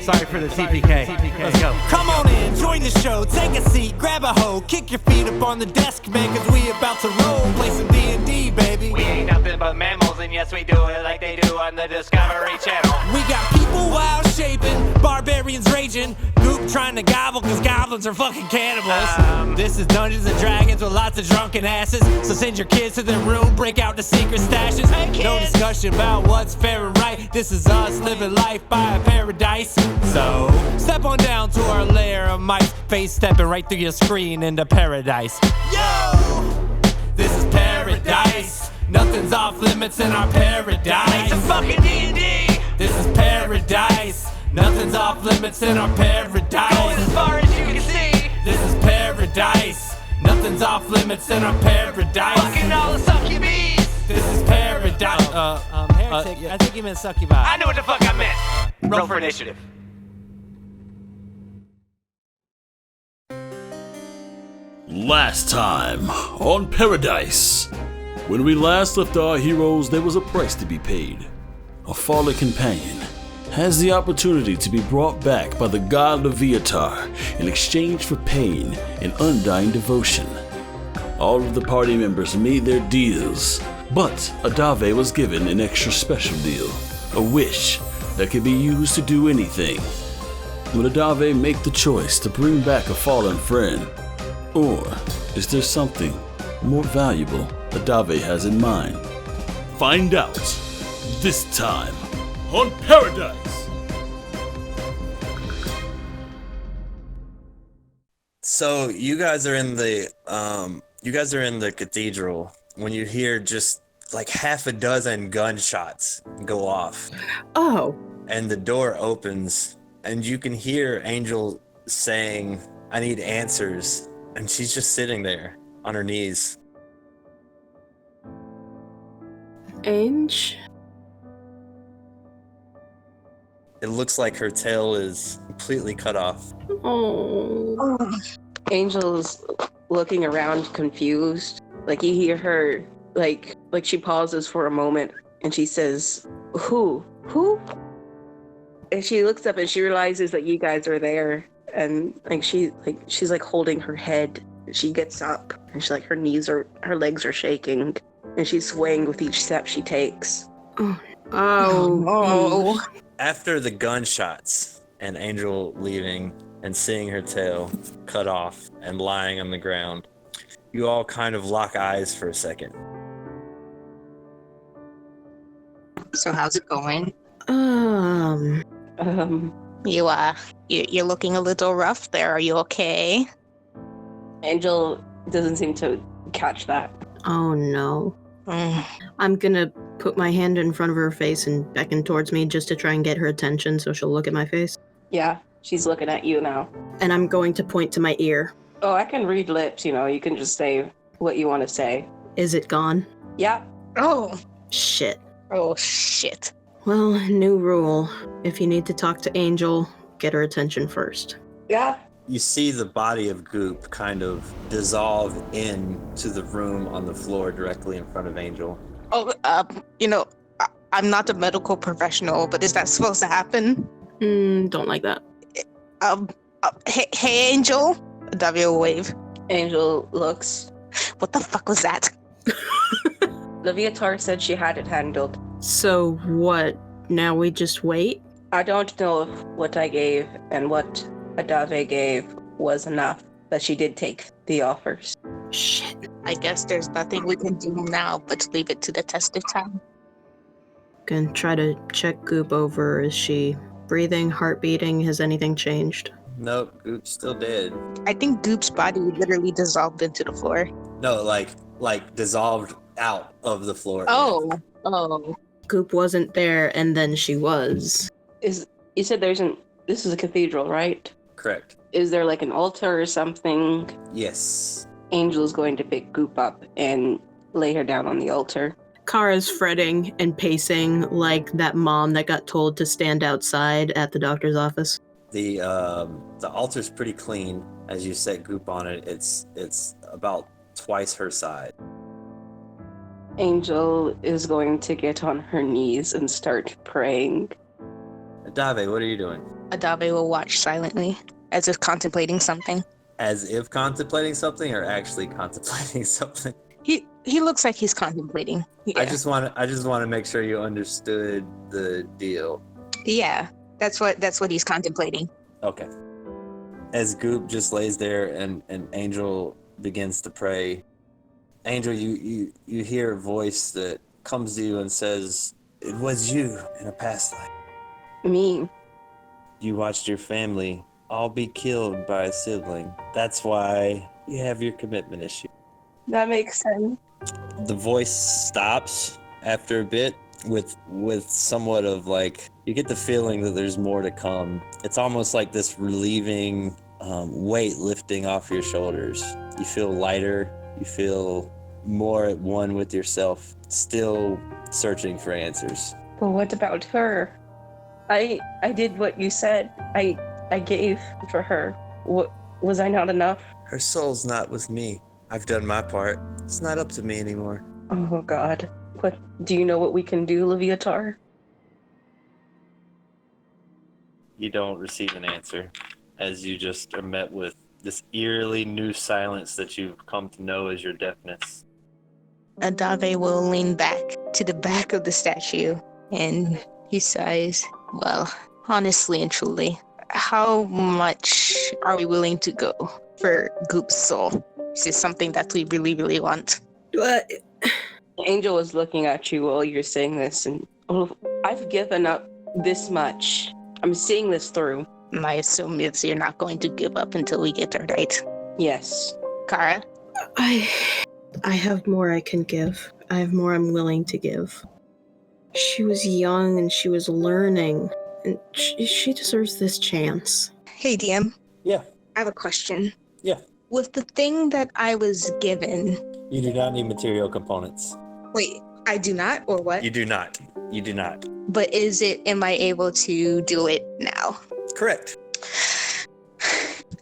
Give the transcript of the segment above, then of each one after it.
Sorry for the TPK. Let's go. Come on in, join the show, take a seat, grab a hoe, kick your feet up on the desk, man, cause we about to roll, play some D&D, baby. We ain't nothing but mammals, and yes, we do it like they do on the Discovery Channel. We got people wild shaping, barbarians raging, Goop trying to gobble cause goblins are fucking cannibals. This is Dungeons and Dragons with lots of drunken asses, so send your kids to their room, break out the secret stashes. Hey, kids. No discussion about what's fair and right, this is us living life by a paradise. So, step on down to our lair of mice, face stepping right through your screen into paradise. Yo! This is paradise. Nothing's off limits in our paradise. It's a fucking D&D. This is paradise. Nothing's off limits in our paradise. Going as far as you can see. This is paradise. Nothing's off limits in our paradise. Fucking all the succubies. This is paradise. Heretic, I think you meant succubi. I know what the fuck I meant. Roll for initiative. Last time on Pairodice. When we last left our heroes, there was a price to be paid. A fallen companion has the opportunity to be brought back by the god Livia Tart in exchange for pain and undying devotion. All of the party members made their deals, but Adavei was given an extra special deal, a wish that could be used to do anything. Would Adavei make the choice to bring back a fallen friend? Or is there something more valuable Adavei has in mind? Find out this time on Pairodice. So you guys are in the cathedral when you hear just like half a dozen gunshots go off. Oh. And the door opens and you can hear Angel saying, "I need answers." And she's just sitting there on her knees. Ange? It looks like her tail is completely cut off. Oh. Angel's looking around confused. Like you hear her, like she pauses for a moment and she says, Who? And she looks up and she realizes that you guys are there. And she's holding her head. She gets up and she's like, her legs are shaking and she's swaying with each step she takes. Oh. After the gunshots and Angel leaving and seeing her tail cut off and lying on the ground, you all kind of lock eyes for a second. So how's it going? You're looking a little rough there. Are you okay? Angel doesn't seem to catch that. Oh no. I'm gonna put my hand in front of her face and beckon towards me just to try and get her attention so she'll look at my face. Yeah, she's looking at you now. And I'm going to point to my ear. Oh, I can read lips, you can just say what you want to say. Is it gone? Yeah. Oh. Shit. Oh, shit. Well, new rule. If you need to talk to Angel, get her attention first. Yeah. You see the body of Goop kind of dissolve into the room on the floor directly in front of Angel. Oh, I'm not a medical professional, but is that supposed to happen? Don't like that. Hey, Angel. Adavei will wave. Angel looks. What the fuck was that? Livia Tart said she had it handled. So what? Now we just wait? I don't know if what I gave and what Adavei gave was enough, but she did take the offers. Shit. I guess there's nothing we can do now but leave it to the test of time. Can try to check Goop over. Is she breathing, heart beating? Has anything changed? Nope, Goop's still dead. I think Goop's body literally dissolved into the floor. No, like dissolved out of the floor. Oh. Goop wasn't there and then she was. You said this is a cathedral, right? Correct. Is there like an altar or something? Yes. Angel's going to pick Goop up and lay her down on the altar. Kara's fretting and pacing like that mom that got told to stand outside at the doctor's office. The altar's pretty clean. As you set Goop on it, it's about twice her size. Angel is going to get on her knees and start praying. Adavei, what are you doing? Adavei will watch silently, as if contemplating something. As if contemplating something, or actually contemplating something? He looks like he's contemplating. Yeah. I just want to make sure you understood the deal. Yeah, that's what he's contemplating. Okay. As Goop just lays there and Angel begins to pray, Angel, you hear a voice that comes to you and says, "It was you in a past life. Me. You watched your family all be killed by a sibling. That's why you have your commitment issue." That makes sense. The voice stops after a bit with somewhat of like, you get the feeling that there's more to come. It's almost like this relieving weight lifting off your shoulders. You feel lighter. You feel more at one with yourself, still searching for answers. But what about her? I did what you said. I gave for her. What, was I not enough? Her soul's not with me. I've done my part. It's not up to me anymore. Oh God. What do you know what we can do, Livia Tart? You don't receive an answer, as you just are met with this eerily new silence that you've come to know as your deafness. Adavei will lean back to the back of the statue, and he sighs, "Well, honestly and truly, how much are we willing to go for Goop's soul? Is this something that we really, really want?" Angel is looking at you while you're saying this, and I've given up this much. I'm seeing this through. I assume you're not going to give up until we get her right. Yes. Kara? I have more I can give. I have more I'm willing to give. She was young and she was learning, and she deserves this chance. Hey, DM. Yeah. I have a question. Yeah. With the thing that I was given... You do not need material components. Wait, I do not, or what? You do not. You do not. But am I able to do it now? Correct.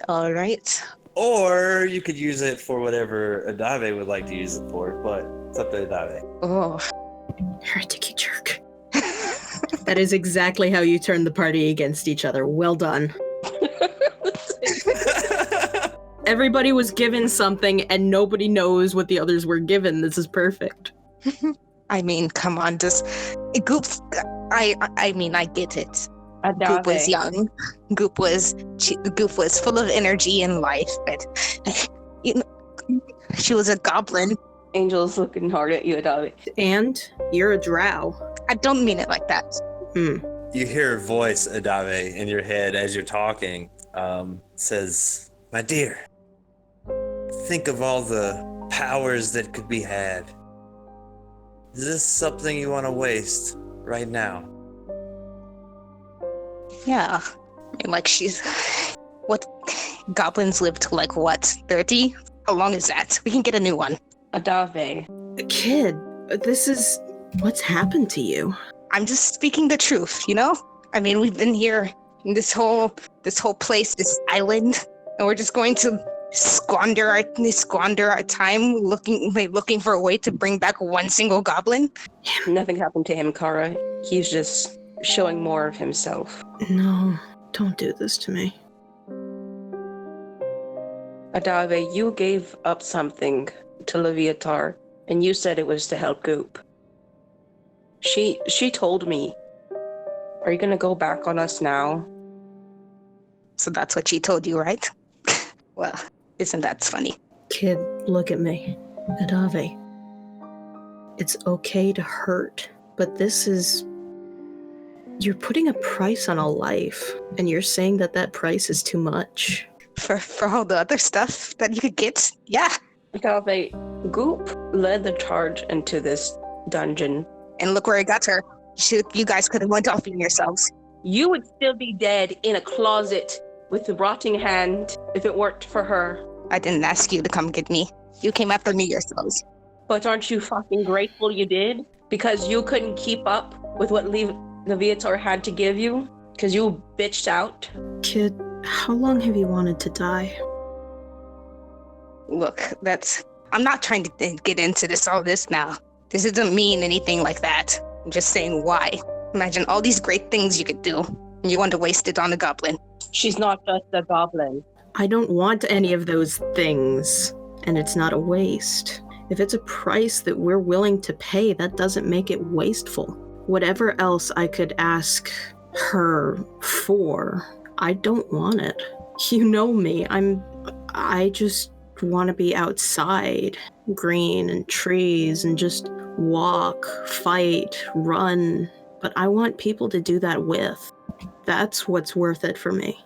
All right. Or you could use it for whatever Adavei would like to use it for, but it's up to Adavei. Oh. Heretic, you jerk. That is exactly how you turn the party against each other. Well done. Everybody was given something and nobody knows what the others were given. This is perfect. I mean, come on, Goop, I get it. Adavei. Goop was young. Goop was full of energy and life, but she was a goblin. Angel's looking hard at you, Adavei. And you're a drow. I don't mean it like that. You hear a voice, Adavei, in your head as you're talking, says, "My dear, think of all the powers that could be had. Is this something you want to waste right now?" Yeah. I mean, like, what, goblins live to, like, what, 30? How long is that? We can get a new one. Adavei. Kid, this is what's happened to you. I'm just speaking the truth, you know? I mean, we've been here in this whole place, this island, and we're just going to squander our time looking for a way to bring back one single goblin. Nothing happened to him, Kara. He's just showing more of himself. No, don't do this to me. Adavei, you gave up something to Livia Tart, and you said it was to help Goop. She told me. Are you gonna go back on us now? So that's what she told you, right? Well, isn't that funny? Kid, look at me. Adavei. It's okay to hurt, but this is... You're putting a price on a life, and you're saying that price is too much. For all the other stuff that you could get? Yeah. Adavei, Goop led the charge into this dungeon. And look where it got her. You guys could have went off on yourselves. You would still be dead in a closet with a rotting hand if it weren't for her. I didn't ask you to come get me. You came after me yourselves. But aren't you fucking grateful you did? Because you couldn't keep up with what Livia Tart had to give you? Because you bitched out? Kid, how long have you wanted to die? Look, I'm not trying to get into all this now. This doesn't mean anything like that. I'm just saying why. Imagine all these great things you could do. You want to waste it on a goblin. She's not just a goblin. I don't want any of those things, and it's not a waste. If it's a price that we're willing to pay, that doesn't make it wasteful. Whatever else I could ask her for, I don't want it. You know me, I just want to be outside, green and trees, and just walk, fight, run. But I want people to do that with. That's what's worth it for me.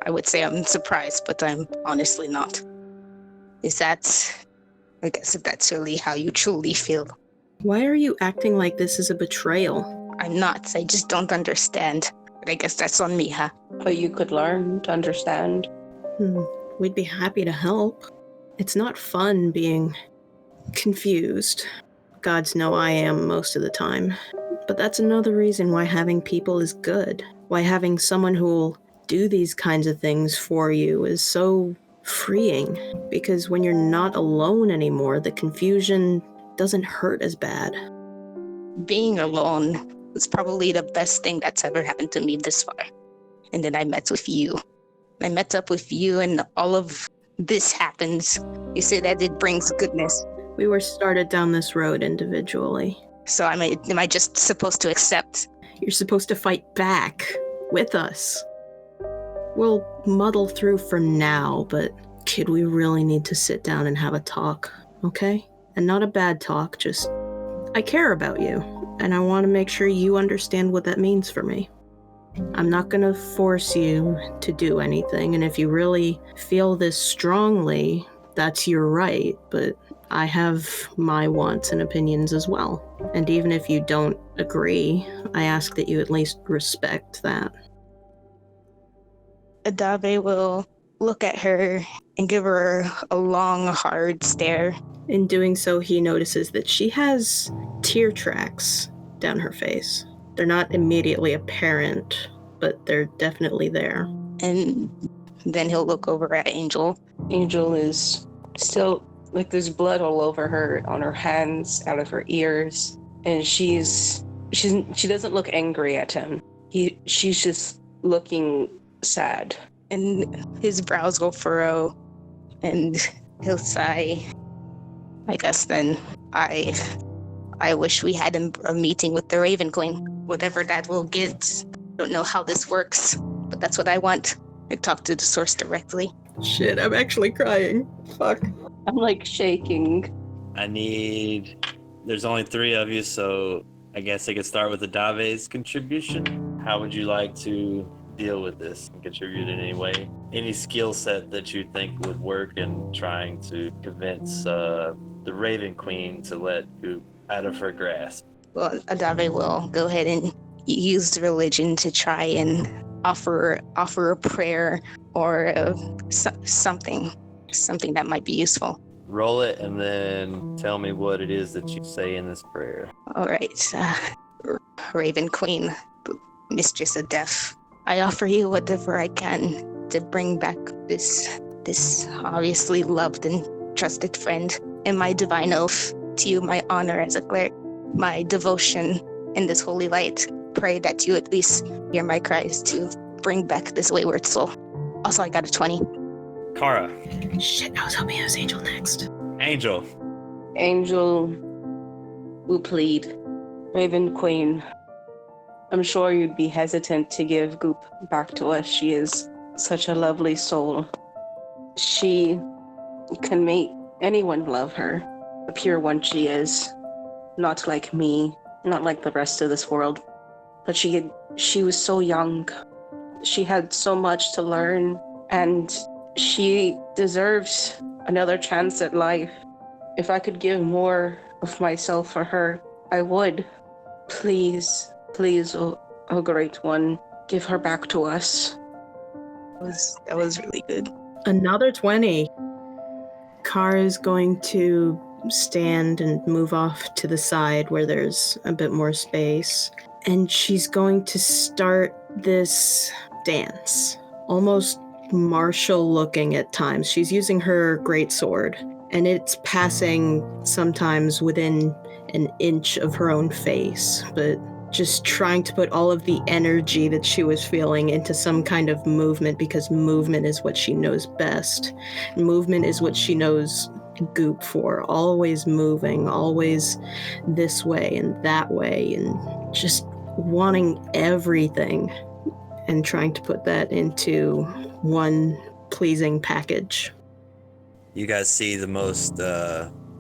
I would say I'm surprised, but I'm honestly not. I guess if that's really how you truly feel. Why are you acting like this is a betrayal? I'm not. I just don't understand. But I guess that's on me, huh? But you could learn to understand. We'd be happy to help. It's not fun being confused. Gods know I am most of the time. But that's another reason why having people is good. Why having someone who'll do these kinds of things for you is so freeing. Because when you're not alone anymore, the confusion doesn't hurt as bad. Being alone was probably the best thing that's ever happened to me this far. And then I met with you. I met up with you and all of this happens. You say that it brings goodness. We were started down this road individually. So am I just supposed to accept? You're supposed to fight back with us. We'll muddle through for now, but kid, we really need to sit down and have a talk, okay? And not a bad talk, just I care about you, and I want to make sure you understand what that means for me. I'm not going to force you to do anything, and if you really feel this strongly, that's your right, but I have my wants and opinions as well. And even if you don't agree, I ask that you at least respect that. Adavei will look at her and give her a long, hard stare. In doing so, he notices that she has tear tracks down her face. They're not immediately apparent, but they're definitely there. And then he'll look over at Angel. Angel is still, like, there's blood all over her, on her hands, out of her ears. And she doesn't look angry at him. She's just looking sad. And his brows will furrow, and he'll sigh. I guess then I wish we had a meeting with the Raven Queen. Whatever that will get. Don't know how this works, but that's what I want. I talk to the source directly. Shit, I'm actually crying. Fuck. I'm like shaking. There's only 3 of you, so I guess I could start with Adavei's contribution. How would you like to deal with this and contribute in any way? Any skill set that you think would work in trying to convince the Raven Queen to let Goop out of her grasp? Well, Adavei will go ahead and use religion to try and offer a prayer or something that might be useful. Roll it and then tell me what it is that you say in this prayer. All right, Raven Queen, Mistress of Death, I offer you whatever I can to bring back this obviously loved and trusted friend, and my divine oath to you, my honor as a cleric, my devotion in this holy light. Pray that you at least hear my cries to bring back this wayward soul. Also, I got a 20. Kara. Shit, I was hoping it was Angel next. Angel. Angel will plead. Raven Queen, I'm sure you'd be hesitant to give Goop back to us. She is such a lovely soul. She can make anyone love her. The pure one she is. Not like me, not like the rest of this world. But she was so young. She had so much to learn, and she deserves another chance at life. If I could give more of myself for her, I would. Please, oh great one, give her back to us. That was really good. Another 20. Kara's going to stand and move off to the side where there's a bit more space. And she's going to start this dance, almost martial looking at times. She's using her greatsword, and it's passing sometimes within an inch of her own face, but just trying to put all of the energy that she was feeling into some kind of movement, because movement is what she knows best. Movement is what she knows Goop for. Always moving, always this way and that way, and just wanting everything and trying to put that into one pleasing package. You guys see the most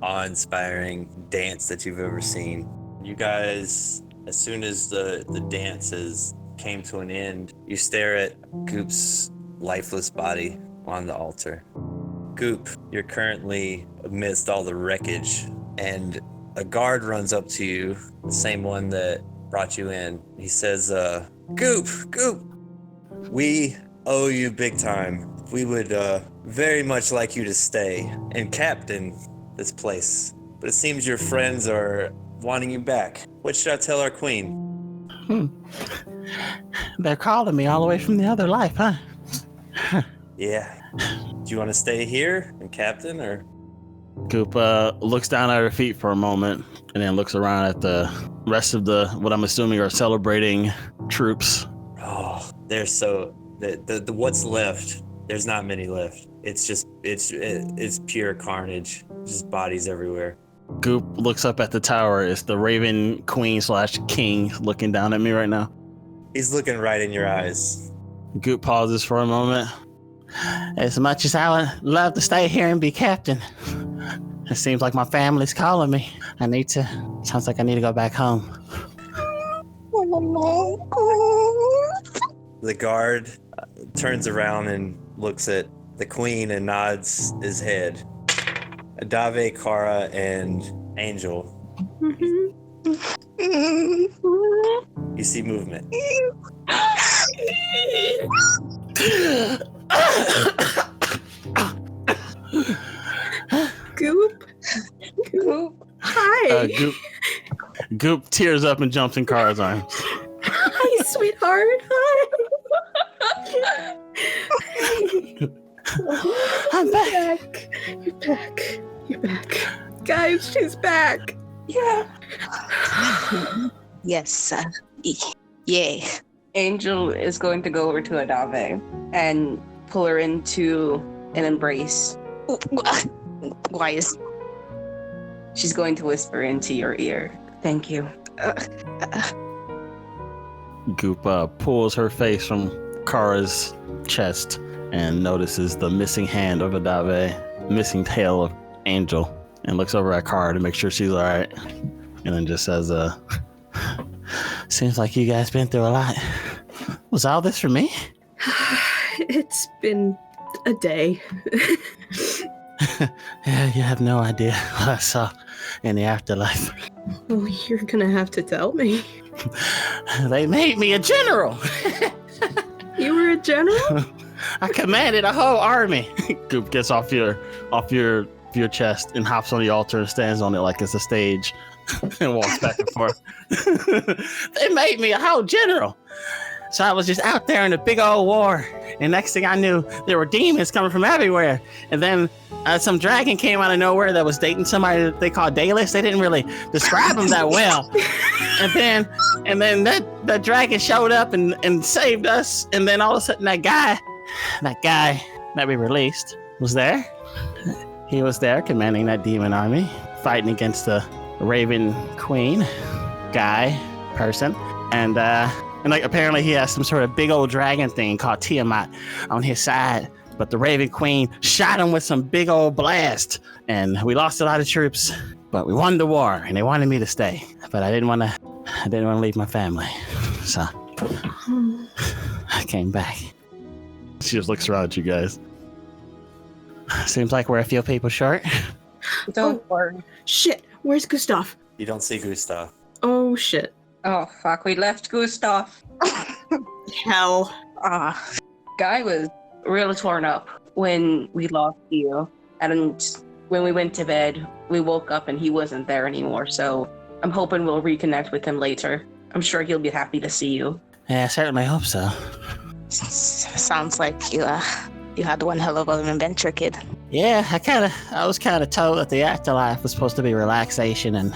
awe-inspiring dance that you've ever seen. You guys, as soon as the dances came to an end, you stare at Goop's lifeless body on the altar. Goop, you're currently amidst all the wreckage, and a guard runs up to you, the same one that brought you in. He says, Goop, we owe you big time. We would very much like you to stay and captain this place. But it seems your friends are wanting you back. What should I tell our queen? They're calling me all the way from the other life, huh? Yeah. Do you want to stay here and captain, or? Goop looks down at her feet for a moment and then looks around at the rest of the, what I'm assuming are celebrating troops. Oh, they're so, the what's left, there's not many left. It's just, it's pure carnage. Just bodies everywhere. Goop looks up at the tower. It's the Raven Queen / King looking down at me right now. He's looking right in your eyes. Goop pauses for a moment. As much as I would love to stay here and be captain, it seems like my family's calling me. Sounds like I need to go back home. The guard turns around and looks at the queen and nods his head. Adavei, Kara, and Angel. You see movement. Goop? Hi. Goop tears up and jumps in Kara's arms. Hi, sweetheart. Hi. I'm back. You're back. Guys, she's back. Yeah. Yes. Yay. Angel is going to go over to Adavei and pull her into an embrace. Why is... She's going to whisper into your ear. Thank you. Goop pulls her face from Kara's chest and notices the missing hand of Adavei, missing tail of Angel, and looks over at Kara to make sure she's all right, and then just says, Seems like you guys been through a lot. Was all this for me? It's been a day. Yeah, you have no idea what I saw in the afterlife. Well, you're gonna have to tell me. They made me a general. You were a general? I commanded a whole army. Goop gets off your chest and hops on the altar and stands on it like it's a stage and walks back and forth. They made me a whole general. So I was just out there in a big old war. And next thing I knew, there were demons coming from everywhere. And then some dragon came out of nowhere that was dating somebody that they called Daedalus. They didn't really describe him that well. And then that dragon showed up and saved us. And then all of a sudden that guy that we released was there. He was there commanding that demon army, fighting against the Raven Queen person. And like apparently he has some sort of big old dragon thing called Tiamat on his side. But the Raven Queen shot him with some big old blast. And we lost a lot of troops, but we won the war and they wanted me to stay. But I didn't want to leave my family. So I came back. She just looks around at you guys. Seems like we're a few people short. Don't worry. Shit, where's Gustaf? You don't see Gustaf. Oh, shit. Oh, fuck, we left Gustaf. Hell. Guy was real torn up when we lost you. And when we went to bed, we woke up and he wasn't there anymore. So I'm hoping we'll reconnect with him later. I'm sure he'll be happy to see you. Yeah, I certainly hope so. Sounds like you had one hell of an adventure, kid. Yeah, I was kind of told that the afterlife was supposed to be relaxation and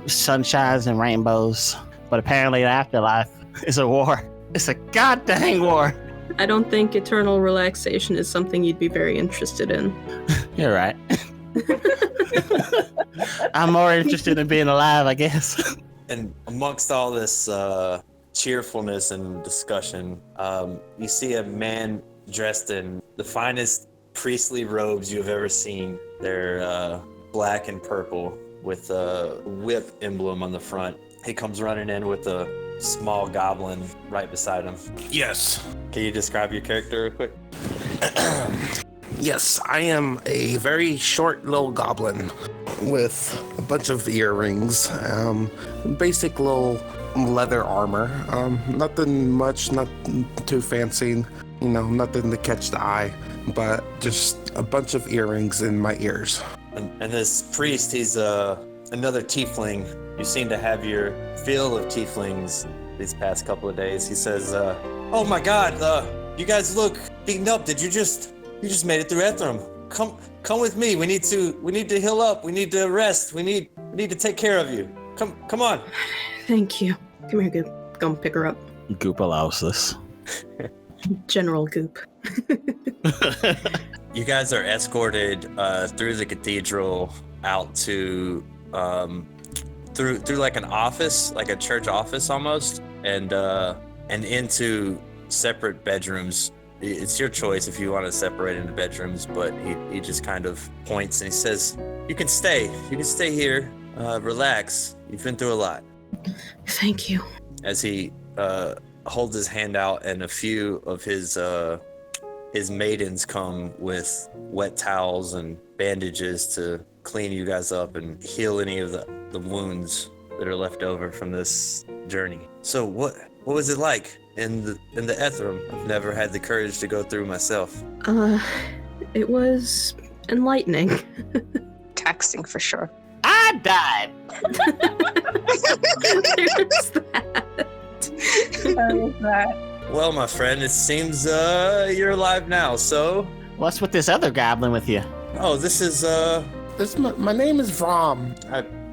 sunshines and rainbows. but apparently the afterlife is a war. It's a goddamn war. I don't think eternal relaxation is something you'd be very interested in. You're right. I'm more interested in being alive, I guess. And amongst all this cheerfulness and discussion, you see a man dressed in the finest priestly robes you've ever seen. They're black and purple with a whip emblem on the front. He comes running in with a small goblin right beside him. Yes. Can you describe your character real quick? Yes, I am a very short little goblin with a bunch of earrings, basic little leather armor, nothing much, not too fancy, nothing to catch the eye, but just a bunch of earrings in my ears. And this priest, he's another tiefling. You seem to have your fill of tieflings these past couple of days. He says, oh my god, you guys look beaten up. You just made it through Ethereum. Come with me. We need to heal up. We need to rest. We need to take care of you. Come on. Thank you. Come here, Goop. Go pick her up. Goop allows this. General Goop. You guys are escorted through the cathedral out to through like an office, like a church office almost, and into separate bedrooms. It's your choice if you want to separate into bedrooms, but he just kind of points and he says, you can stay here, relax, you've been through a lot. Thank you. As he holds his hand out, and a few of his maidens come with wet towels and bandages to clean you guys up and heal any of the wounds that are left over from this journey. So what was it like in the Ethereum? I've never had the courage to go through myself. It was enlightening. Taxing for sure. I died. There's that. Well, my friend, it seems you're alive now, so... What's with this other goblin with you? Oh, this is My name is Vrom.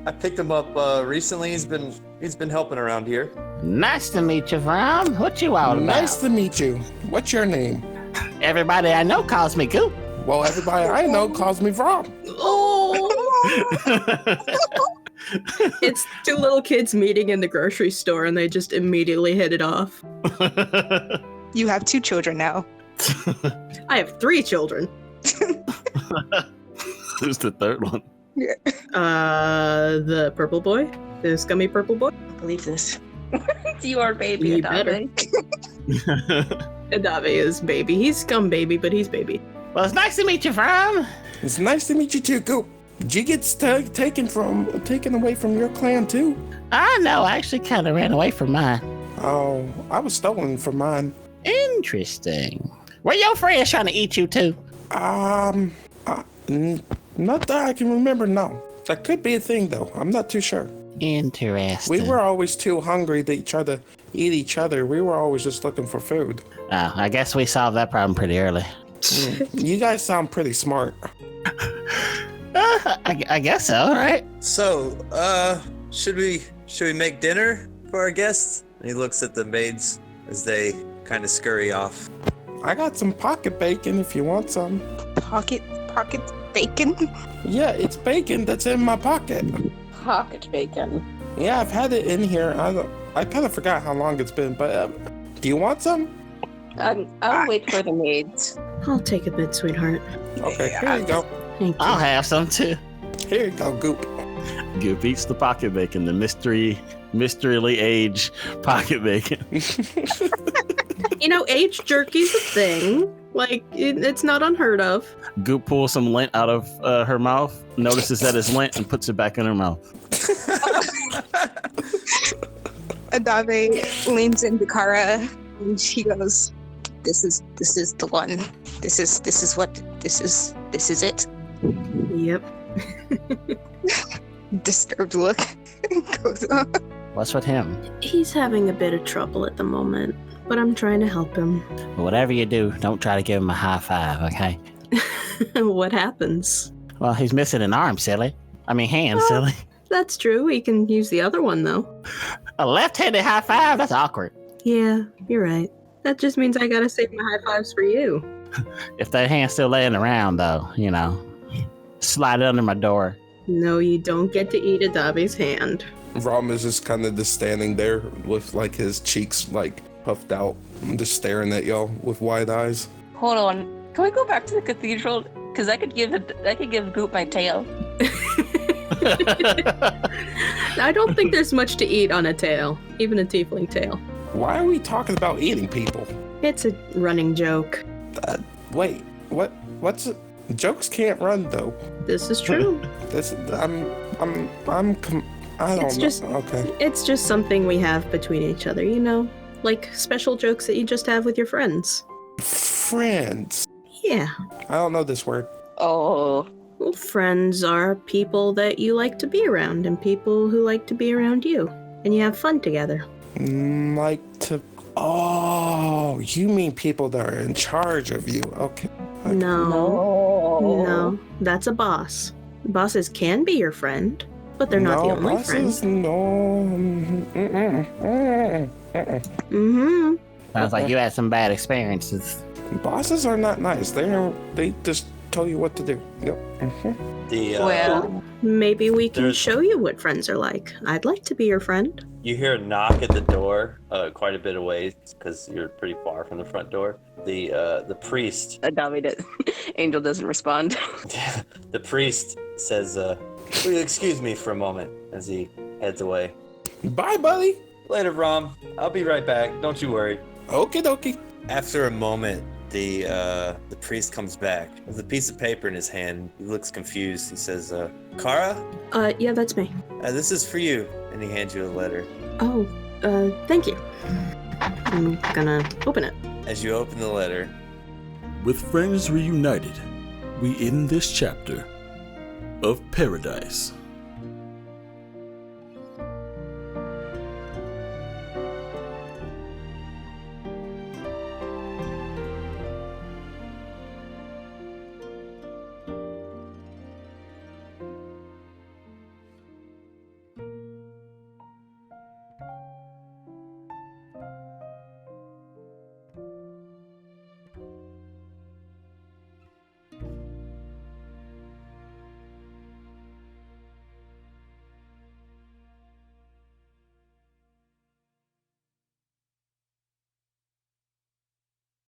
I picked him up recently. He's been helping around here. Nice to meet you, Vrom. What you all about? Nice to meet you. What's your name? Everybody I know calls me Goop. Well, everybody I know calls me Vrom. Oh! It's two little kids meeting in the grocery store and they just immediately hit it off. You have 2 children now. I have 3 children. Who's the third one? The purple boy. The scummy purple boy. I believe this. It's your baby, You Adavei. Adavei is baby. He's scum baby, but he's baby. Well, it's nice to meet you, Vrom. It's nice to meet you too, Goop. Did you get taken away from your clan too? No, I actually kind of ran away from mine. Oh, I was stolen from mine. Interesting. Were your friends trying to eat you too? Not that I can remember, no. That could be a thing though. I'm not too sure. Interesting. We were always too hungry to try to eat each other. We were always just looking for food. Oh, I guess we solved that problem pretty early. You guys sound pretty smart. I guess so, right? So, should we make dinner for our guests? And he looks at the maids as they kind of scurry off. I got some pocket bacon if you want some. Pocket bacon? Yeah, it's bacon that's in my pocket. Pocket bacon. Yeah, I've had it in here. I kind of forgot how long it's been, but do you want some? I'll wait for the maids. I'll take a bit, sweetheart. Okay, here you go. Thank you. I'll have some too. Here you go, Goop. Goop eats the pocket bacon, the mysteriously aged pocket bacon. Aged jerky's a thing. Like, it's not unheard of. Goop pulls some lint out of her mouth, notices that it's lint, and puts it back in her mouth. Adavei leans into Kara and she goes, This is the one. This is it. Yep. Disturbed look goes on. What's with him? He's having a bit of trouble at the moment, but I'm trying to help him. Well, whatever you do, don't try to give him a high five, okay? What happens? Well, he's missing an arm, silly. I mean, hand, silly. That's true. We can use the other one, though. A left-handed high five? That's awkward. Yeah, you're right. That just means I gotta save my high fives for you. If that hand's still laying around, though, slide it under my door. No, you don't get to eat Adavei's hand. Rom is just kind of just standing there with like his cheeks like puffed out, just staring at y'all with wide eyes. Hold on. Can we go back to the cathedral? Because I could give Goop my tail. I don't think there's much to eat on a tail, even a tiefling tail. Why are we talking about eating people? It's a running joke. Wait, what's it? Jokes can't run though. This is true. I don't know. Okay. It's just something we have between each other, like special jokes that you just have with your friends. Friends. Yeah. I don't know this word. Oh. Well, friends are people that you like to be around and people who like to be around you, and you have fun together. Oh, you mean people that are in charge of you? Okay. No. That's a boss. Bosses can be your friend, but they're not the only friend. Mm-hmm. Sounds like you had some bad experiences. Bosses are not nice. They just tell you what to do. Yep. Mm-hmm. Well, maybe we can show you what friends are like. I'd like to be your friend. You hear a knock at the door, quite a bit away, because you're pretty far from the front door. The priest. Angel doesn't respond. The priest says, "Will you excuse me for a moment?" as he heads away. Bye, buddy. Later, Rom. I'll be right back. Don't you worry. Okie dokie. After a moment, the priest comes back with a piece of paper in his hand. He looks confused. He says, "Kara? Yeah, that's me. This is for you." And he hands you a letter. Oh, thank you. I'm gonna open it. As you open the letter. With friends reunited, we end this chapter of Pairodice.